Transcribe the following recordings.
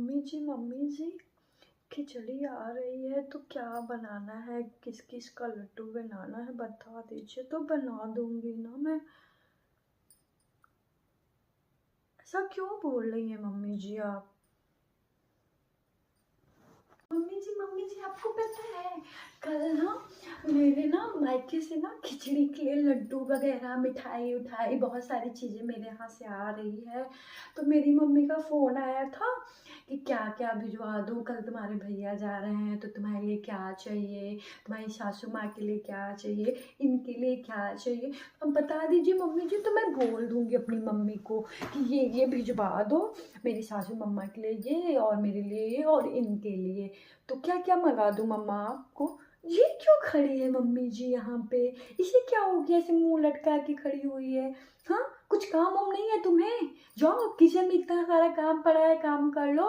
Mummy जी, खिचड़ी आ रही है तो क्या बनाना है, किस किस का लड्डू बनाना है बता दीजिए तो बना दूंगी ना मैं। ऐसा क्यों बोल रही है मम्मी जी आप? मम्मी जी आपको पता है, कल ना मेरे ना मायके से ना खिचड़ी के लिए लड्डू वगैरह मिठाई उठाई बहुत सारी चीज़ें मेरे यहाँ से आ रही है। तो मेरी मम्मी का फ़ोन आया था कि क्या क्या भिजवा दूँ, कल तुम्हारे भैया जा रहे हैं तो तुम्हारे लिए क्या चाहिए, तुम्हारी सासू माँ के लिए क्या चाहिए, इनके लिए क्या चाहिए। अब बता दीजिए मम्मी जी, तो मैं बोल दूँगी अपनी मम्मी को कि ये भिजवा दो, मेरी सासू मम्मा के लिए ये और मेरे लिए ये और इनके लिए। तो क्या क्या मंगा दूँ मम्मा आपको? ये क्यों खड़ी है मम्मी जी यहाँ पे? इसे क्या हो गया, ऐसे मुंह लटका के खड़ी हुई है? हाँ, कुछ काम वाम नहीं है तुम्हें? जाओ किचन में, इतना सारा काम पड़ा है, काम कर लो।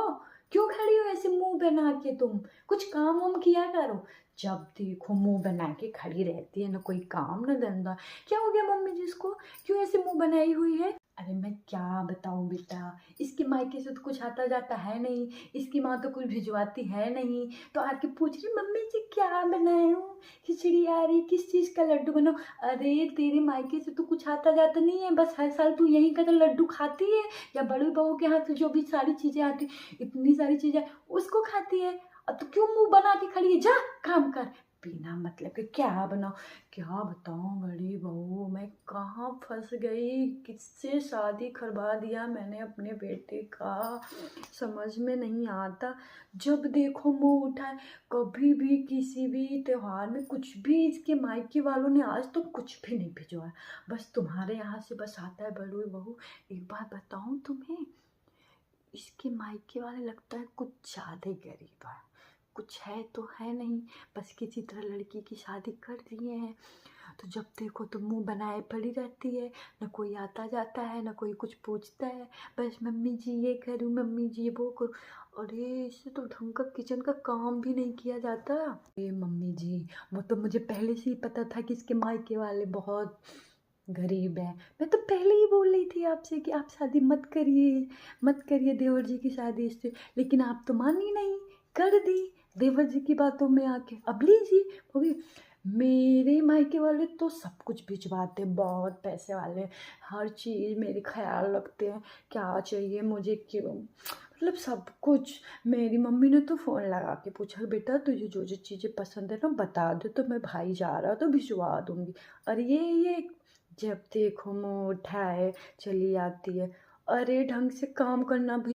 क्यों खड़ी हो ऐसे मुंह बना के? तुम कुछ काम वाम किया करो। जब देखो मुंह बना के खड़ी रहती है, ना कोई काम ना धंधा। क्या हो गया मम्मी जी इसको? क्यों ऐसे मुंह बनाई हुई है? अरे मैं क्या बताऊं बेटा, इसके मायके से तो कुछ आता जाता है नहीं, इसकी माँ तो कुछ भिजवाती है नहीं, तो आके पूछ रही मम्मी जी क्या बनाए हूँ, खिचड़ी आ रही, किस चीज़ का लड्डू बनाऊँ। अरे तेरे मायके से तो कुछ आता जाता नहीं है, बस हर साल तू यहीं का तो लड्डू खाती है, या बड़ी बहू के हाथ से जो भी सारी चीज़ें आती, इतनी सारी चीज़ें उसको खाती है। अब तो क्यों मुंह बना के खड़ी है? जा काम कर, बिना मतलब के क्या बनाओ। क्या बताऊँ बड़ी बहू, मैं कहाँ फंस गई, किससे शादी करवा दिया मैंने अपने बेटे का, समझ में नहीं आता। जब देखो मुंह उठाए, कभी भी किसी भी त्योहार में कुछ भी इसके मायके वालों ने आज तो कुछ भी नहीं भिजवाया, बस तुम्हारे यहाँ से बस आता है बड़ी बहू। एक बात बताऊँ तुम्हें, इसके मायके वाले लगता है कुछ ज़्यादा गरीब है, कुछ है तो है नहीं, बस किसी तरह लड़की की शादी कर दिए हैं। तो जब देखो तो मुंह बनाए पड़ी रहती है, न कोई आता जाता है, न कोई कुछ पूछता है, बस मम्मी जी ये करूँ, मम्मी जी वो करूँ। अरे इससे तो ढंग का किचन का काम भी नहीं किया जाता। अरे मम्मी जी, वो तो मुझे पहले से ही पता था कि इसके मायके वाले बहुत गरीब है। मैं तो पहले ही बोल रही थी आपसे कि आप शादी मत करिए, मत करिए देवर जी की शादी इससे, लेकिन आप तो मानी नहीं, कर दी देवर जी की बातों में आके। अब लीजिए हो गई। मेरे मायके वाले तो सब कुछ भिजवाते, बहुत पैसे वाले, हर चीज़ मेरे ख्याल रखते हैं, क्या चाहिए मुझे, क्यों, मतलब सब कुछ। मेरी मम्मी ने तो फ़ोन लगा के पूछा, बेटा तुझे जो जो चीज़ें पसंद है ना बता दे, तो मैं भाई जा रहा तो भिजवा दूँगी। और ये जब देखो मुँह उठाए चली आती है। अरे ढंग से काम करना भी